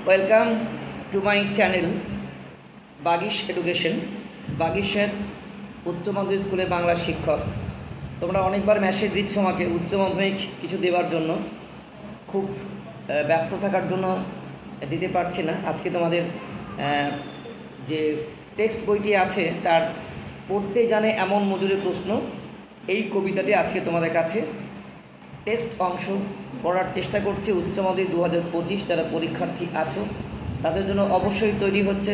Welcome to my channel Bagish education. বাগিশের উচ্চ মাধ্যমিক স্কুলে বাংলা শিক্ষক। তোমরা অনেকবার মেসেজ দিচ্ছ আমাকে উচ্চ মাধ্যমিক কিছু দেওয়ার জন্য, খুব ব্যস্ত থাকার জন্য দিতে পারছি না। আজকে তোমাদের যে টেক্সট বইটি আছে তার পড়তে জানে এমন মজুরি প্রশ্ন, এই কবিতাটি আজকে তোমাদের কাছে টেক্সট অংশ পড়ার চেষ্টা করছি। উচ্চ মাধ্যমিক 2025 যারা পরীক্ষার্থী আছো তাদের জন্য অবশ্যই তৈরি হচ্ছে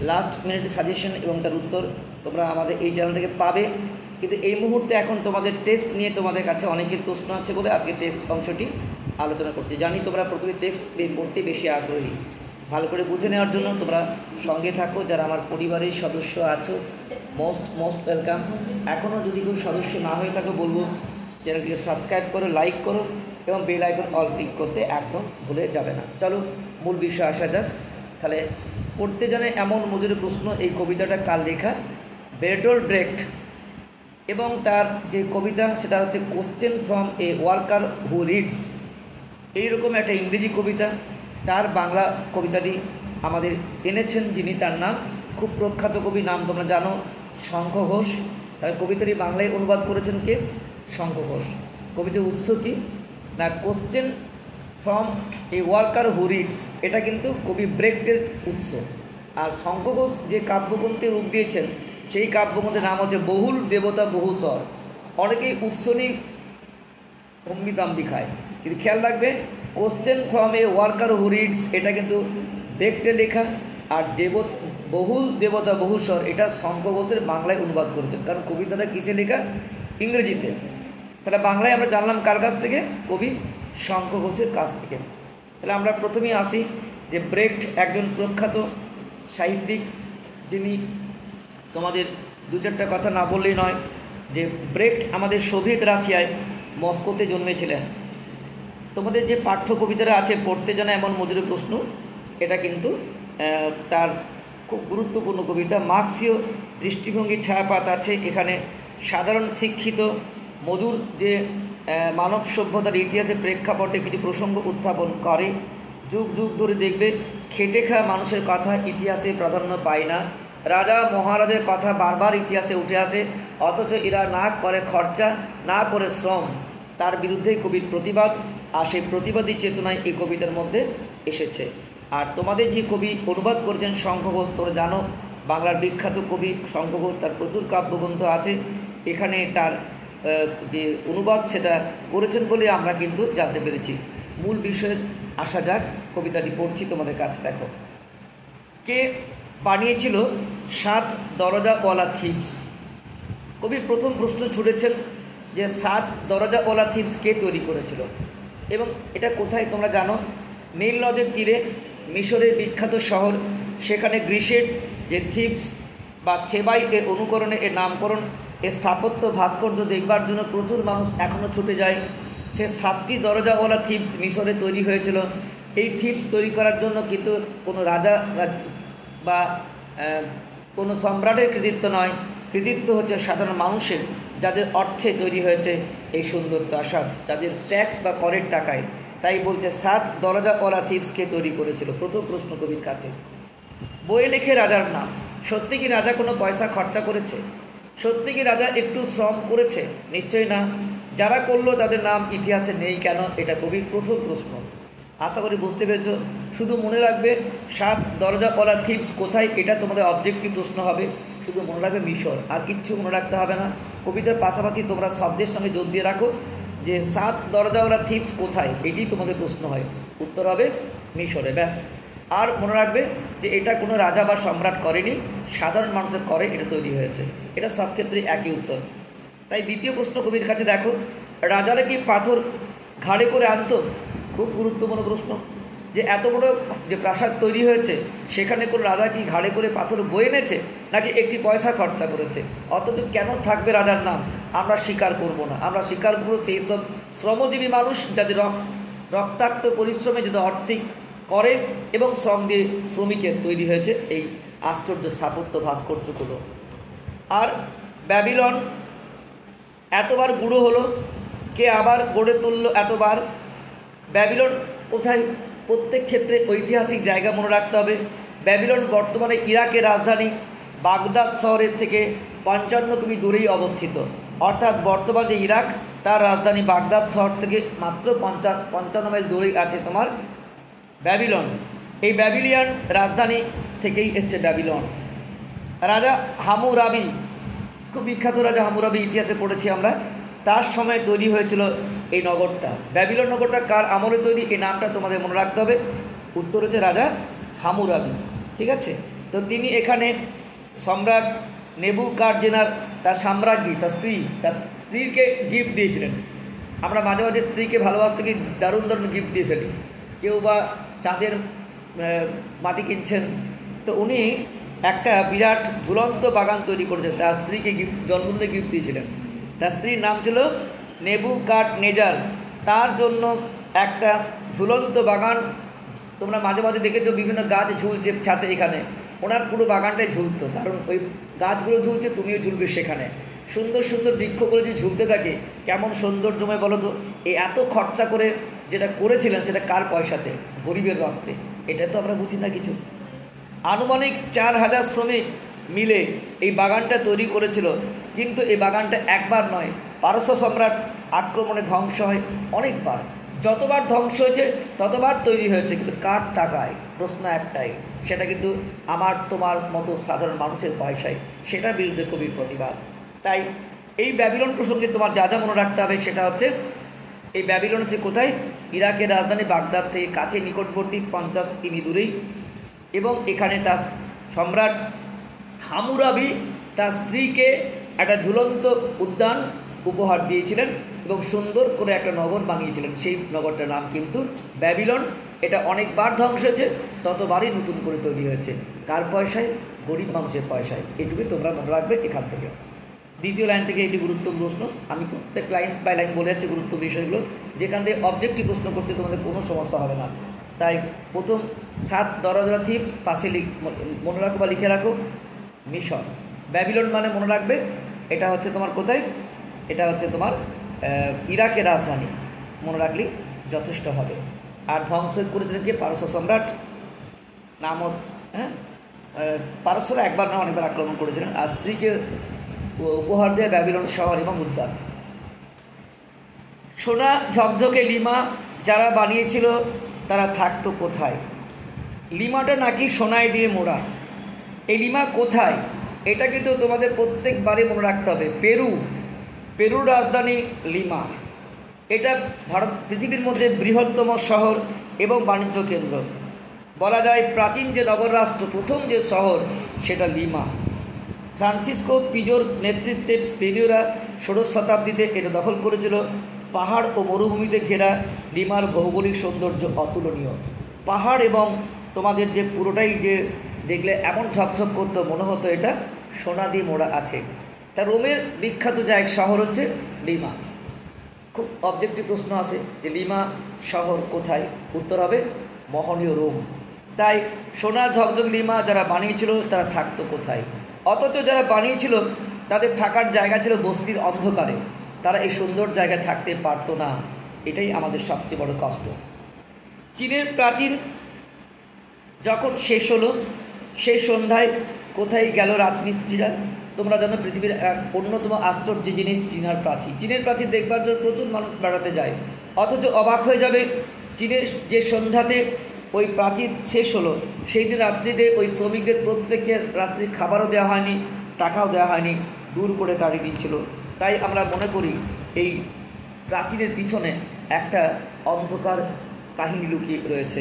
লাস্ট মিনিট সাজেশন এবং তার উত্তর তোমরা আমাদের এই চ্যানেল থেকে পাবে। কিন্তু এই মুহূর্তে এখন তোমাদের টেক্সট নিয়ে তোমাদের কাছে অনেকের প্রশ্ন আছে বলে আজকে টেক্সট অংশটি আলোচনা করছি। জানি তোমরা প্রথমে টেক্সট পড়তে বেশি আগ্রহী। ভালো করে বুঝে নেওয়ার জন্য তোমরা সঙ্গে থাকো। যারা আমার পরিবারের সদস্য আছো মোস্ট ওয়েলকাম। এখনও যদি কেউ সদস্য না হয়ে থাকো বলবো চ্যানেলটিকে সাবস্ক্রাইব করো, লাইক করো এবং বেল আইকন অল ক্লিক করতে একদম ভুলে যাবে না। চলো মূল বিষয়ে আসা যাক। তাহলে পড়তে জানে এমন মজুরি প্রশ্ন, এই কবিতাটা কার লেখা? বেরটোল্ট ব্রেখট। এবং তার যে কবিতা সেটা হচ্ছে question from a worker who reads. এইরকম একটা ইংরেজি কবিতা। তার বাংলা কবিতাটি আমাদের এনেছেন যিনি, তার নাম খুব প্রখ্যাত কবি, নাম তোমরা জানো, শঙ্খ ঘোষ। তার কবিতাটি বাংলায় অনুবাদ করেছেন কে? শঙ্খ ঘোষ। কবিতার উৎস কি না question from a worker who reads, এটা কিন্তু কবি ব্রেখটের উৎস। আর শঙ্খ ঘোষ যে কাব্যগ্রন্থে রূপ দিয়েছেন সেই কাব্যগ্রন্থের নাম হচ্ছে বহুল দেবতা বহু স্বর। অনেকেই উৎস নিয়ে অমৃতাম্বি খায়, কিন্তু খেয়াল রাখবে question from a worker who reads এটা কিন্তু ব্রেখটের লেখা। আর বহুল দেবতা বহু স্বর এটা শঙ্খ ঘোষের বাংলায় অনুবাদ করেছেন, কারণ কবিতাটা কিসে লেখা? ইংরেজিতে। তাহলে বাংলায় আমরা জানলাম কার কাছ থেকে? কবি শঙ্খ ঘোষের কাছ থেকে। তাহলে আমরা প্রথমেই আসি যে ব্রেখট একজন প্রখ্যাত সাহিত্যিক, যিনি তোমাদের দু চারটা কথা না বললেই নয় যে ব্রেখট আমাদের সোভিয়েত রাশিয়ায় মস্কোতে জন্মেছিলেন। তোমাদের যে পাঠ্য কবিতারা আছে পড়তে জানা এমন মজুরি প্রশ্ন, এটা কিন্তু তার খুব গুরুত্বপূর্ণ কবিতা। মার্ক্সীয় দৃষ্টিভঙ্গির ছায়াপাত আছে এখানে। সাধারণ শিক্ষিত মজুর যে মানব সভ্যতার ইতিহাসে প্রেক্ষাপটে কিছু প্রসঙ্গ উত্থাপন করে। যুগ যুগ ধরে দেখবে খেটে খাওয়া মানুষের কথা ইতিহাসে প্রাধান্য পায় না। রাজা মহারাজের কথা বারবার ইতিহাসে উঠে আসে, অথচ এরা না করে খরচা, না করে শ্রম। তার বিরুদ্ধেই কবির প্রতিবাদ, আর সেই প্রতিবাদী চেতনায় এই কবিতার মধ্যে এসেছে। আর তোমাদের যে কবি অনুবাদ করেছেন শঙ্খ ঘোষ, তোমরা জানো বাংলার বিখ্যাত কবি শঙ্খ ঘোষ, তার প্রচুর কাব্যগ্রন্থ আছে। এখানে তার যে অনুবাদ সেটা করেছেন বলে আমরা কিন্তু জানতে পেরেছি। মূল বিষয়ে আসা যাক, কবিতাটি পড়ছি তোমাদের কাছে। দেখো কে বানিয়েছিল 7 দরজাওয়ালা থিপস। কবি প্রথম প্রশ্ন ছুড়েছেন যে 7 দরজাওয়ালা থিপস কে তৈরি করেছিল এবং এটা কোথায় তোমরা জানো? নীল নদের তীরে মিশরের বিখ্যাত শহর, সেখানে গ্রিসের যে থিপস বা থেবাই এর অনুকরণে এর নামকরণ। এর স্থাপত্য ভাস্কর্য দেখবার জন্য প্রচুর মানুষ এখনও ছুটে যায়। সে 7টি দরজাওয়ালা থিপস মিশরে তৈরি হয়েছিল। এই থিপস তৈরি করার জন্য কিন্তু কোনো রাজা বা কোনো সম্রাটের কৃতিত্ব নয়, কৃতিত্ব হচ্ছে সাধারণ মানুষের, যাদের অর্থে তৈরি হয়েছে এই সুন্দর প্রাসাদ, যাদের ট্যাক্স বা করের টাকায়। তাই বলছে 7 দরজাওয়ালা থিপসকে তৈরি করেছিল। প্রথম প্রশ্ন কবির কাছে। বই লেখে রাজার নাম। সত্যি কি রাজা কোনো পয়সা খরচা করেছে? সত্যি কি রাজা একটু শ্রম করেছে? নিশ্চয়ই না। যারা করলো তাদের নাম ইতিহাসে নেই কেন? এটা কবির প্রথম প্রশ্ন। আশা করি বুঝতে পেরেছ। শুধু মনে রাখবে 7 দরজাওয়ালা থিপস কোথায়, এটা তোমাদের অবজেক্টিভ প্রশ্ন হবে। শুধু মনে রাখবে মিশর, আর কিচ্ছু মনে রাখতে হবে না। কবিতার পাশাপাশি তোমরা শব্দের সঙ্গে যোগ দিয়ে রাখো যে 7 দরজাওয়ালা থিপস কোথায়, এটি তোমাদের প্রশ্ন হয়। উত্তর হবে মিশরে, ব্যাস। আর মনে রাখবে যে এটা কোনো রাজা বা সম্রাট করেনি, সাধারণ মানুষের করে এটা তৈরি হয়েছে। এটা সব ক্ষেত্রে একই উত্তর। তাই দ্বিতীয় প্রশ্ন কবির কাছে দেখো, রাজারা কি পাথর ঘাড়ে করে আনতো? খুব গুরুত্বপূর্ণ প্রশ্ন, যে এত বড় যে প্রাসাদ তৈরি হয়েছে সেখানে কোনো রাজা কি ঘাড়ে করে পাথর বয়ে এনেছে, নাকি একটি পয়সা খরচা করেছে? অথচ কেন থাকবে রাজার নাম? আমরা স্বীকার করব না। আমরা স্বীকার করব সেই সব শ্রমজীবী মানুষ যাদের রক্তাক্ত পরিশ্রমে যাদের আর্থিক করে এবং শ্রম দিয়ে শ্রমিকের তৈরি হয়েছে এই আশ্চর্য স্থাপত্য ভাস্কর্যগুলো। আর ব্যাবিলন এতবার গুঁড়ো হলো, কে আবার গড়ে তুললো এতবার? ব্যাবিলন কোথায় প্রত্যেক ক্ষেত্রে ঐতিহাসিক জায়গা মনে রাখতে হবে। ব্যাবিলন বর্তমানে ইরাকের রাজধানী বাগদাদ শহরের থেকে 55 কিমি দূরেই অবস্থিত। অর্থাৎ বর্তমান যে ইরাক, তার রাজধানী বাগদাদ শহর থেকে মাত্র 55 মাইল দূরেই আছে তোমার ব্যাবিলন। এই ব্যাবিলিয়ান রাজধানী থেকেই এসছে ব্যাবিলন। রাজা হামুরাবি, খুব বিখ্যাত রাজা হামুরাবি, ইতিহাসে পড়েছি আমরা, তার সময় তৈরি হয়েছিল এই নগরটা। ব্যাবিলন নগরটা কার আমলে তৈরি, এই নামটা তোমাদের মনে রাখতে হবে। উত্তর হচ্ছে রাজা হামুরাবি, ঠিক আছে। তো তিনি এখানে সম্রাট নেবুকাদনেছার তার সাম্রাজ্ঞী, তার স্ত্রীকে গিফট দিয়েছিলেন। আমরা মাঝে মাঝে স্ত্রীকে ভালোবাসতে গিয়ে দারুণ দারুণ গিফট দিয়ে ফেলি, কেউ বা চাঁদের মাটি কিনছেন। তো উনি একটা বিরাট ঝুলন্ত বাগান তৈরি করেছেন, তার স্ত্রীকে জন্মদিনে গিফট দিয়েছিলেন। তার স্ত্রীর নাম ছিল নেবুকাদনেছার। তার জন্য একটা ঝুলন্ত বাগান, তোমরা মাঝে মাঝে দেখেছো বিভিন্ন গাছ ঝুলছে ছাতে, এখানে ওনার পুরো বাগানটাই ঝুলতো। কারণ ওই গাছগুলো ঝুলছে, তুমিও ঝুলবে সেখানে। সুন্দর সুন্দর বৃক্ষগুলো যে ঝুলতে থাকে, কেমন সৌন্দর্যময় বলো তো। এই এত খরচা করে যেটা করেছিলেন, সেটা কার পয়সাতে? গরিবের রক্তে। এটা তো আমরা বুঝি না কিছু। আনুমানিক 4000 শ্রমিক মিলে এই বাগানটা তৈরি করেছিল। কিন্তু এই বাগানটা একবার নয়, পারস্য সম্রাট আক্রমণে ধ্বংস হয় অনেকবার। যতবার ধ্বংস হয়েছে ততবার তৈরি হয়েছে, কিন্তু কার টাকায়? প্রশ্ন একটাই, সেটা কিন্তু আমার তোমার মতো সাধারণ মানুষের পয়সায়। সেটার বিরুদ্ধে কবির প্রতিবাদ। তাই এই ব্যাবিলন প্রসঙ্গে তোমার যা যা মনে রাখতে হবে সেটা হচ্ছে, এই ব্যাবিলন হচ্ছে কোথায়? ইরাকের রাজধানী বাগদাদ থেকে কাছে নিকটবর্তী 50 কিমি দূরেই। এবং এখানে তার সম্রাট হামুরাবি তার স্ত্রীকে একটা ঝুলন্ত উদ্যান উপহার দিয়েছিলেন এবং সুন্দর করে একটা নগর বানিয়েছিলেন। সেই নগরটার নাম কিন্তু ব্যাবিলন। এটা অনেকবার ধ্বংস হয়েছে, ততবারই নতুন করে তৈরি হয়েছে। কার পয়সায়? গরিব মানুষের পয়সায়। এটুকুই তোমরা মনে রাখবে এখান থেকে। দ্বিতীয় লাইন থেকে এটি গুরুত্বপূর্ণ প্রশ্ন, আমি প্রত্যেক লাইন বাই লাইন বলে যাচ্ছি গুরুত্বপূর্ণ বিষয়গুলো, যেখান থেকে অবজেক্টিভ প্রশ্ন করতে তোমাদের কোনো সমস্যা হবে না। তাই প্রথম 7 দরজা থিপস পাশে মনে রাখো বা লিখে রাখো। মিশর, ব্যাবিলন মানে মনে রাখবে এটা হচ্ছে তোমার কোথায়? এটা হচ্ছে তোমার ইরাকের রাজধানী, মনে রাখলেই যথেষ্ট হবে। আর ধ্বংস করেছিলেন কি? পারস্য সম্রাট। নাম হচ্ছে পারস্যরা একবার না অনেকবার আক্রমণ করেছিলেন। আর স্ত্রীকে উপহার দেয় ব্যাবিলন শহর এবং উদ্যান। সোনা ঝকঝকে লিমা যারা বানিয়েছিল তারা থাকতো কোথায়? লিমাটা নাকি সোনায় দিয়ে মোড়া। এই লিমা কোথায়? এটা কিন্তু তোমাদের প্রত্যেকবারে মনে রাখতে হবে। পেরুর রাজধানী লিমা। এটা পৃথিবীর মধ্যে বৃহত্তম শহর এবং বাণিজ্য কেন্দ্র। বলা যায় প্রাচীন যে নগর রাষ্ট্র, প্রথম যে শহর, সেটা লিমা। ফ্রান্সিসকো পিজোর নেতৃত্বে স্পেনীয়রা 16 শতাব্দীতে এটা দখল করেছিল। পাহাড় ও মরুভূমিতে ঘেরা লিমার ভৌগোলিক সৌন্দর্য অতুলনীয়। পাহাড় এবং তোমাদের যে পুরোটাই যে দেখলে এমন ঝকঝক করতো, মনে হতো এটা সোনা দিয়ে মোড়া আছে। তা রোমের বিখ্যাত জায়গা শহর হচ্ছে লিমা। খুব অবজেক্টিভ প্রশ্ন আছে যে লিমা শহর কোথায়? উত্তর হবে মহনীয় রোম। তাই সোনা ঝকঝক লিমা যারা বানিয়েছিল তারা থাকতো কোথায়? অথচ যারা বানিয়েছিল তাদের থাকার জায়গা ছিল বস্তির অন্ধকারে। তারা এই সুন্দর জায়গায় থাকতে পারতো না। এটাই আমাদের সবচেয়ে বড় কষ্ট। চীনের প্রাচীর যখন শেষ হলো, সেই সন্ধ্যায় কোথায় গেল রাজমিস্ত্রিরা? তোমরা জানো পৃথিবীর এক অন্যতম আশ্চর্য জিনিস চীনের প্রাচীর। চীনের প্রাচীর দেখবার জন্য প্রচুর মানুষ বেড়াতে যায়। অথচ অবাক হয়ে যাবে, চীনের যে সন্ধ্যাতে ওই প্রাচীর শেষ হলো, সেই দিন রাত্রিতে ওই শ্রমিকদের প্রত্যেকের রাত্রি খাবারও দেওয়া হয়নি, টাকাও দেওয়া হয়নি, দূর করে তাড়িয়ে দিয়েছিল। তাই আমরা মনে করি এই প্রাচীরের পিছনে একটা অন্ধকার কাহিনী লুকিয়ে রয়েছে।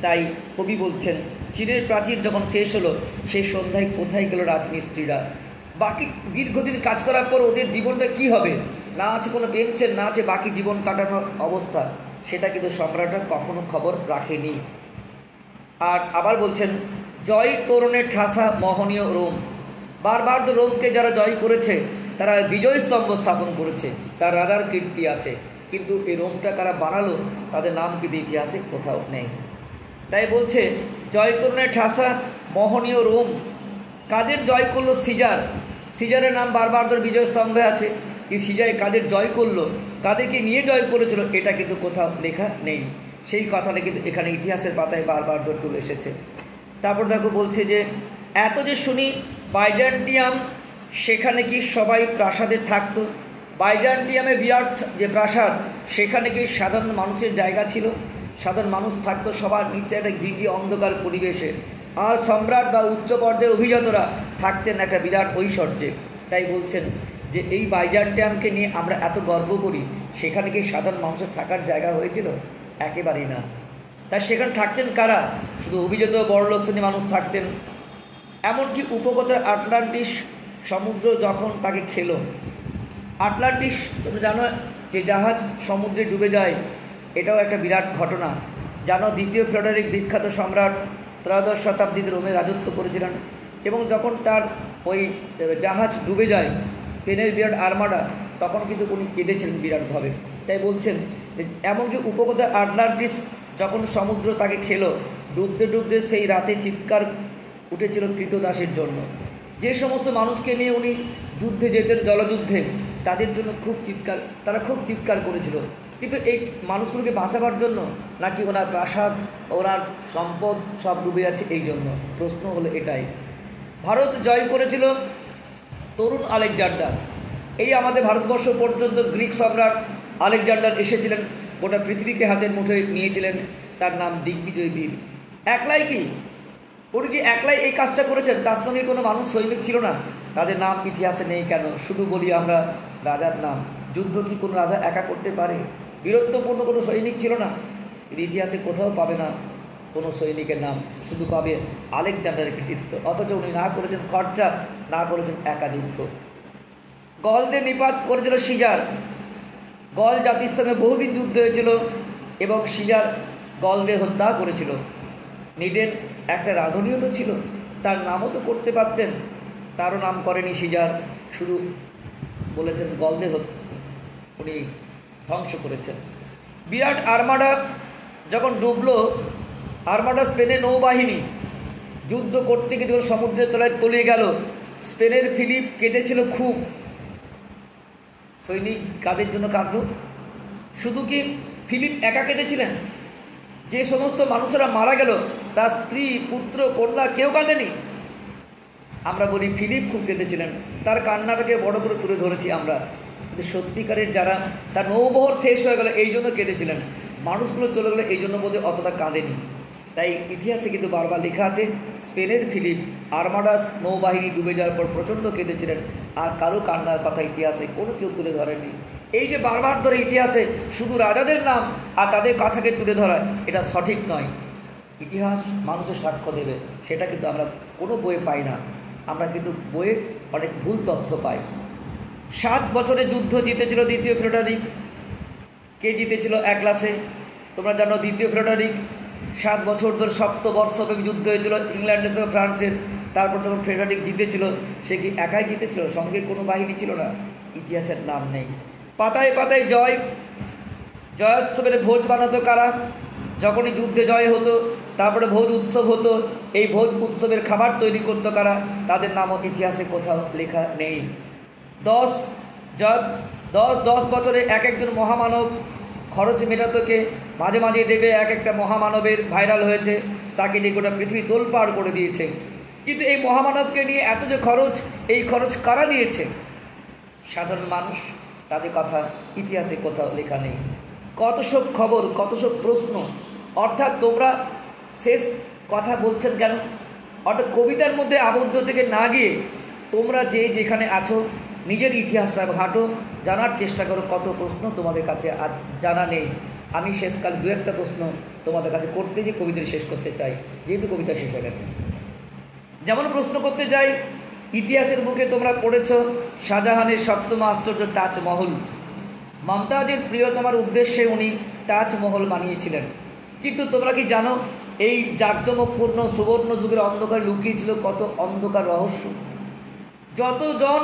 তাই কবি বলছেন, চীনের প্রাচীর যখন শেষ হলো, সেই সন্ধ্যায় কোথায় গেল রাজমিস্ত্রিরা? বাকি দীর্ঘদিন কাজ করার পর ওদের জীবনটা কি হবে? না আছে কোনো পেনশন, না আছে বাকি জীবন কাটানোর অবস্থা, সেটা কিন্তু সম্রাটরা কখনো খবর রাখেনি। আর আবার বলছেন, জয় তোরণের ঠাসা মোহনীয় রোম। বারবার তো রোমকে যারা জয় করেছে তারা বিজয় স্তম্ভ স্থাপন করেছে, তার রাজার কীর্তি আছে। কিন্তু এই রোমটা কারা বানালো, তাদের নাম কিন্তু ইতিহাসে কোথাও নেই। তাই বলছে জয় তোরণের ঠাসা মোহনীয় রোম। কাদের জয় করলো? সিজার। সিজারের নাম বারবার ধরে বিজয় স্তম্ভে আছে, কি সিজার কাদের জয় করলো, কাদেরকে নিয়ে জয় করেছিল, এটা কিন্তু কোথাও লেখা নেই। সেই কথাটা কিন্তু এখানে ইতিহাসের পাতায় বারবার ধরে তুলে এসেছে। তারপর দেখো বলছে যে এত যে শুনি বাইজেন্টিয়াম, সেখানে কি সবাই প্রাসাদে থাকতো? বাইজেন্টিয়ামে বিরাট যে প্রাসাদ, সেখানে কি সাধারণ মানুষের জায়গা ছিল? সাধারণ মানুষ থাকতো সবার নিচে একটা ঘিঘি অন্ধকার পরিবেশে, আর সম্রাট বা উচ্চ পর্যায়ের অভিজাতরা থাকতেন একটা বিরাট ঐশ্বর্যে। তাই বলছেন যে এই বাইজেন্টিয়ামকে নিয়ে আমরা এত গর্ব করি, সেখানে কি সাধারণ মানুষের থাকার জায়গা হয়েছিল? একেবারেই না। তাই সেখানে থাকতেন কারা? শুধু অভিজাত বড়লোক শ্রেণীর মানুষ থাকতেন। এমনকি উপকূলের আটলান্টিস সমুদ্র যখন তাকে খেলো, আটলান্টিস তুমি জানো যে জাহাজ সমুদ্রে ডুবে যায়, এটাও একটা বিরাট ঘটনা। জানো দ্বিতীয় ফ্রেডারিক বিখ্যাত সম্রাট ত্রয়োদশ শতাব্দীতে রোমে রাজত্ব করেছিলেন, এবং যখন তার ওই জাহাজ ডুবে যায় স্পেনের বিরাট আর্মাডা, তখন কিন্তু উনি কেঁদেছিলেন বিরাটভাবে। তাই বলছেন এমনকি উপকূলের আটলান্টিস যখন সমুদ্র তাকে খেলো, ডুবতে ডুবতে সেই রাতে চিৎকার উঠেছিল কৃতদাসের জন্য। যে সমস্ত মানুষকে নিয়ে উনি যুদ্ধে যেতেন, জলযুদ্ধে, তাদের জন্য তারা খুব চিৎকার করেছিল। কিন্তু এই মানুষগুলোকে বাঁচাবার জন্য, নাকি ওনার প্রাসাদ, ওনার সম্পদ সব ডুবে যাচ্ছে এই জন্য? প্রশ্ন হলো এটাই। ভারত জয় করেছিল তরুণ আলেকজান্ডার। এই আমাদের ভারতবর্ষ পর্যন্ত গ্রিক সম্রাট আলেকজান্ডার এসেছিলেন, গোটা পৃথিবীকে হাতের মুঠোয় নিয়েছিলেন। তার নাম দিগ্বিজয় বীর। একলাই কি উনি কি একলাই এই কাজটা করেছেন? তার সঙ্গে কোনো মানুষ সৈনিক ছিল না? তাদের নাম ইতিহাসে নেই কেন? শুধু বলি আমরা রাজার নাম। যুদ্ধ কি কোনো রাজা একা করতে পারে? বীরত্বপূর্ণ কোনো সৈনিক ছিল না? ইতিহাসে কোথাও পাবে না কোনো সৈনিকের নাম, শুধু পাবে আলেকজান্ডারের কৃতিত্ব। অথচ উনি না করেছেন খরচা, না করেছেন একা যুদ্ধ। গলদের নিপাত করেছিল সিজার। গল জাতির সঙ্গে বহুদিন যুদ্ধ হয়েছিল এবং সিজার গলদের হত্যা করেছিল। নিডেন একটা রাঁধুনিও তো ছিল, তার নামও তো করতে পারতেন, তারও নাম করেনি সিজার, শুধু বলেছেন গলদের উনি ধ্বংস করেছেন। বিরাট আর্মাডা যখন ডুবলো, আর্মাডা স্পেনের নৌবাহিনী যুদ্ধ করতে গিয়ে যখন সমুদ্রের তলায় তলিয়ে গেল, স্পেনের ফিলিপ কেঁদেছিল খুব। সৈনিক কাদের জন্য কাঁদল? শুধু কি ফিলিপ একা কেঁদেছিলেন? যে সমস্ত মানুষেরা মারা গেল, তার স্ত্রী, পুত্র, কন্যা কেউ কাঁদেনি? আমরা বলি ফিলিপ খুব কেঁদেছিলেন, তার কান্নাটাকে বড় করে তুলে ধরেছি আমরা। কিন্তু সত্যিকারের যারা, তার নৌবহর শেষ হয়ে গেল এই জন্য কেঁদেছিলেন, মানুষগুলো চলে গেলো এই জন্য বোধহয় অতটা কাঁদেনি। তাই ইতিহাসে কিন্তু বারবার লেখা আছে স্পেনের ফিলিপ আর্মাডাস নৌবাহিনী ডুবে যাওয়ার পর প্রচণ্ড কেঁদেছিলেন, আর কারো কান্নার কথা ইতিহাসে কোনো কেউ তুলে ধরেনি। এই যে বারবার ধরে ইতিহাসে শুধু রাজাদের নাম আর তাদের কথাকে তুলে ধরা, এটা সঠিক নয়। ইতিহাস মানুষের সাক্ষ্য দেবে, সেটা কিন্তু আমরা কোনো বইয়ে পাই না। আমরা কিন্তু বইয়ে অনেক ভুল তথ্য পাই। 7 বছরের যুদ্ধ জিতেছিল দ্বিতীয় ফ্রেডারিক। কে জিতেছিল এক ক্লাসে? তোমরা জানো দ্বিতীয় ফ্রেডারিক 7 বছর ধরে সপ্তবর্ষব্যাপী যুদ্ধ হয়েছিল ইংল্যান্ডের সঙ্গে ফ্রান্সের। তারপর যখন ফ্রেডারিক জিতেছিল, সে কি একাই জিতেছিল? সঙ্গে কোনো বাহিনী ছিল না? ইতিহাসের নাম নেই। পাতায় পাতায় জয়োৎসবের ভোজ বানাতো কারা? যখনই যুদ্ধে জয় হতো, তারপরে ভোজ উৎসব হতো, এই ভোজ উৎসবের খাবার তৈরি করতো কারা? তাদের নামও ইতিহাসে কোথাও লেখা নেই। 10 বছরে এক একজন মহামানব খরচ মেটাতোকে। মাঝে মাঝে দেখবে এক একটা মহামানবের ভাইরাল হয়েছে, তাকে নিয়ে গোটা পৃথিবী তোলপাড় করে দিয়েছে। কিন্তু এই মহামানবকে নিয়ে এত যে খরচ, এই খরচ কারা দিয়েছে? সাধারণ মানুষ। তাদের কথা ইতিহাসে কোথাও লেখা নেই। কত সব খবর, কত সব প্রশ্ন। অর্থাৎ তোমরা শেষ কথা বলছেন কেন? অর্থাৎ কবিতার মধ্যে আবদ্ধ থেকে না গিয়ে তোমরা যে যেখানে আছো নিজের ইতিহাসটা ঘাঁটো, জানার চেষ্টা করো। কত প্রশ্ন তোমাদের কাছে আর জানা নেই। আমি শেষকালে 2-1টা প্রশ্ন তোমাদের কাছে করতে গিয়ে কবিতা শেষ করতে চাই, যেহেতু কবিতা শেষ হয়ে গেছে। যেমন প্রশ্ন করতে চাই, ইতিহাসের বুকে তোমরা পড়েছ শাহজাহানের 7ম আশ্চর্য তাজমহল। মমতাজের প্রিয়তমার উদ্দেশ্যে উনি তাজমহল বানিয়েছিলেন। কিন্তু তোমরা কি জানো এই জাঁকজমকপূর্ণ সুবর্ণ যুগের অন্ধকার লুকিয়েছিল কত অন্ধকার রহস্য? যতজন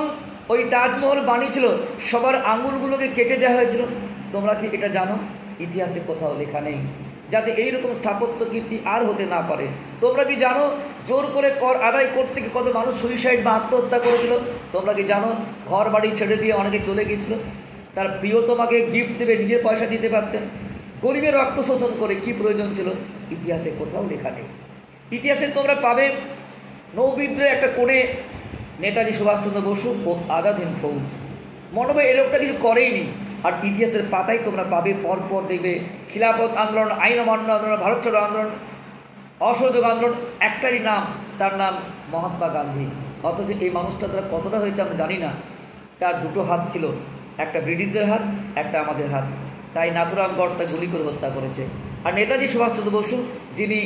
ওই তাজমহল বানিয়েছিল সবার আঙুলগুলোকে কেটে দেওয়া হয়েছিল। তোমরা কি এটা জানো? ইতিহাসে কোথাও লেখা নেই, যাতে এইরকম স্থাপত্য কীর্তি আর হতে না পারে। তোমরা কি জানো জোর করে কর আদায় করতে গিয়ে কত মানুষ সুইসাইড বা আত্মহত্যা করেছিল? তোমরা কি জানো ঘর বাড়ি ছেড়ে দিয়ে অনেকে চলে গিয়েছিল? তার প্রিয়তমাকে গিফট দেবে, নিজের পয়সা দিতে পারতেন। গরিবের রক্ত শোষণ করে কি প্রয়োজন ছিল ইতিহাসে কোথাও লেখা নেই। ইতিহাসে তোমরা পাবে নৌবিদ্রোহে একটা কোণে নেতাজি সুভাষচন্দ্র বসু ও আজাদ হিন্দ ফৌজ, মনে হবে এরকমটা কিছু করেইনি। আর ইতিহাসের পাতায় তোমরা পাবে পরপর দেখবে খিলাফত আন্দোলন, আইন অমান্য আন্দোলন, ভারত ছাড়ো আন্দোলন, অসহযোগ আন্দোলন, একটারই নাম, তার নাম মহাত্মা গান্ধী। অথচ এই মানুষটা তারা কতটা হয়েছে আমরা জানি না। তার দুটো হাত ছিল, একটা ব্রিটিশদের হাত, একটা আমাদের হাত। তাই নাথুরাম গড় তাকে গুলি করে হত্যা করেছে। আর নেতাজি সুভাষচন্দ্র বসু, যিনি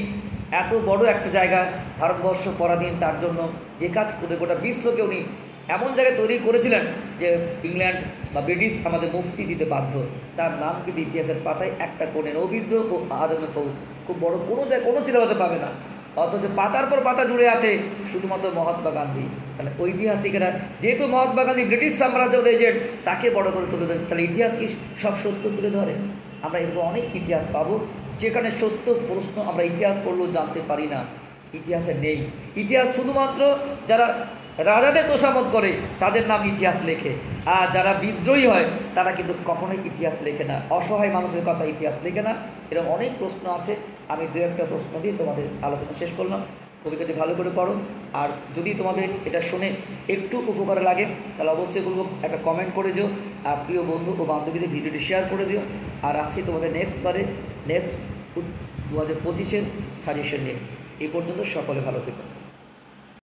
এত বড় একটা জায়গা ভারতবর্ষ পরাধীন, তার জন্য যে কাজ করে গোটা বিশ্বকে উনি এমন জায়গায় তৈরি করেছিলেন যে ইংল্যান্ড বা ব্রিটিশ আমাদের মুক্তি দিতে বাধ্য। তার নাম কিন্তু ইতিহাসের পাতায় একটা কোণে নৌবিদ্রোহ ও আজাদ হিন্দ ফৌজ, খুব বড় কোনো জায়গায় কোনো সিলেবাসে পাবে না। অথচ পাতার পর পাতা জুড়ে আছে শুধুমাত্র মহাত্মা গান্ধী। তাহলে ঐতিহাসিকেরা যেহেতু মহাত্মা গান্ধী ব্রিটিশ সাম্রাজ্যবাদ এজেন্ট, তাকে বড় করে তুলে ধরে, তাহলে ইতিহাস কি সব সত্য তুলে ধরে? আমরা এরকম অনেক ইতিহাস পাবো যেখানে সত্য প্রশ্ন আমরা ইতিহাস পড়লেও জানতে পারি না, ইতিহাসে নেই। ইতিহাস শুধুমাত্র যারা রাজাদের তোষামত করে তাদের নাম ইতিহাস লেখে, আর যারা বিদ্রোহী হয় তারা কিন্তু কখনোই ইতিহাস লেখে না, অসহায় মানুষের কথা ইতিহাস লেখে না। এরকম অনেক প্রশ্ন আছে, আমি দু একটা প্রশ্ন দিয়ে তোমাদের আলোচনা শেষ করলাম। কবিতাটি ভালো করে পড়ো, আর যদি তোমাদের এটা শুনে একটু উপকার লাগে তাহলে অবশ্যই বলবো একটা কমেন্ট করে দিও, আর প্রিয় বন্ধু ও বান্ধবীদের ভিডিওটি শেয়ার করে দিও। আর আসছি তোমাদের নেক্সট 2025-এর সাজেশন নিয়ে। এই পর্যন্ত সকলে ভালো থেকো।